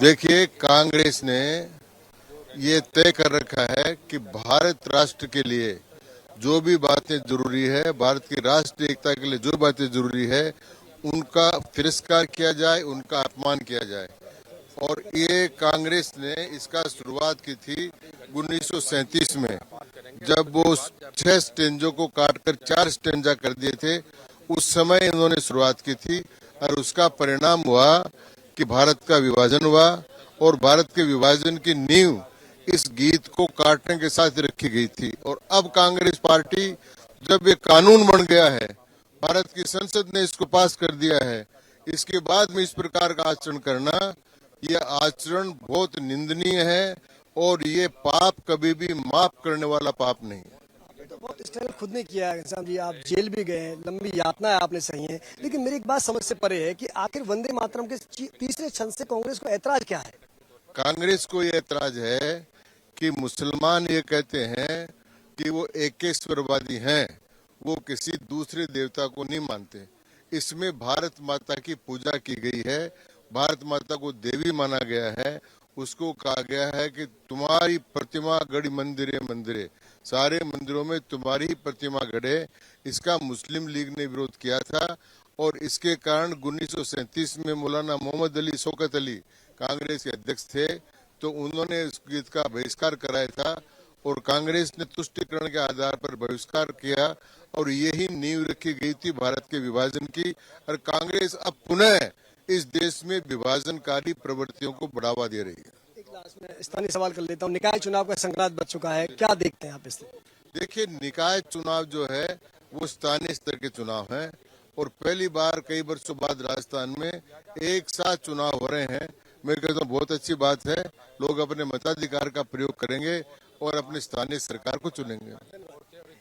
देखिए, कांग्रेस ने ये तय कर रखा है कि भारत राष्ट्र के लिए जो भी बातें जरूरी है, भारत की राष्ट्रीय एकता के लिए जो बातें जरूरी है, उनका तिरस्कार किया जाए, उनका अपमान किया जाए। और ये कांग्रेस ने इसका शुरुआत की थी 1937 में, जब वो 6 स्टेंजों को काटकर 4 स्टेंजा कर दिए थे। उस समय इन्होंने शुरुआत की थी और उसका परिणाम हुआ कि भारत का विभाजन हुआ। और भारत के विभाजन की नींव इस गीत को काटने के साथ रखी गई थी। और अब कांग्रेस पार्टी, जब ये कानून बन गया है, भारत की संसद ने इसको पास कर दिया है, इसके बाद में इस प्रकार का आचरण करना, यह आचरण बहुत निंदनीय है। और ये पाप कभी भी माफ करने वाला पाप नहीं है। तो बहुत स्ट्रगल खुद ने किया है घनश्याम जी, आप जेल भी गए हैं, लंबी यातना है आपने सही है, लेकिन मेरी एक बात समझ से परे है कि आखिर वंदे मातरम के तीसरे छंद से कांग्रेस को ऐतराज क्या है? कांग्रेस को ये ऐतराज है कि मुसलमान ये कहते हैं कि वो एकेश्वरवादी हैं, वो किसी दूसरे देवता को नहीं मानते। इसमें भारत माता की पूजा की गई है, भारत माता को देवी माना गया है। उसको कहा गया है कि तुम्हारी प्रतिमा गढ़ी मंदिरे मंदिरे, सारे मंदिरों में तुम्हारी ही प्रतिमा गढ़े। इसका मुस्लिम लीग ने विरोध किया था और इसके कारण 1937 में मौलाना मोहम्मद अली शौकत अली कांग्रेस के अध्यक्ष थे, तो उन्होंने इस गीत का बहिष्कार कराया था। और कांग्रेस ने तुष्टिकरण के आधार पर बहिष्कार किया और यही नींव रखी गई थी भारत के विभाजन की। और कांग्रेस अब पुनः इस देश में विभाजनकारी प्रवृत्तियों को बढ़ावा दे रही है। एक लास्ट में स्थानीय सवाल कर लेता हूँ, निकाय चुनाव का संक्रांत बच चुका है, क्या देखते हैं आप इससे? देखिए, निकाय चुनाव जो है वो स्थानीय स्तर के चुनाव हैं और पहली बार कई वर्षों बाद राजस्थान में एक साथ चुनाव हो रहे हैं। मैं कहता हूँ बहुत अच्छी बात है, लोग अपने मताधिकार का प्रयोग करेंगे और अपनी स्थानीय सरकार को चुनेंगे।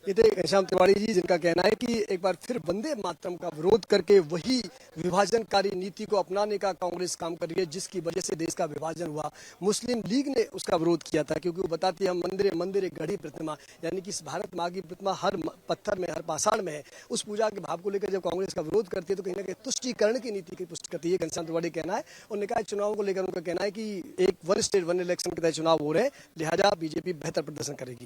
ये थे घनश्याम तिवारी जी, जिनका कहना है कि एक बार फिर वंदे मातरम का विरोध करके वही विभाजनकारी नीति को अपनाने का कांग्रेस काम कर रही है, जिसकी वजह से देश का विभाजन हुआ। मुस्लिम लीग ने उसका विरोध किया था, क्योंकि वो बताती है हम मंदिर मंदिर एक गढ़ी प्रतिमा, यानी कि इस भारत माँ की प्रतिमा हर पत्थर में, हर पाषाण में है। उस पूजा के भाव को लेकर जब कांग्रेस का विरोध करती है तो कहीं ना कहीं तुष्टीकरण की नीति की पुष्टि करती है, घनश्याम तिवारी कहना है। और निकाय चुनाव को लेकर उनका कहना है कि एक वन स्टेट वन इलेक्शन के तहत चुनाव हो रहे हैं, लिहाजा बीजेपी बेहतर प्रदर्शन करेगी।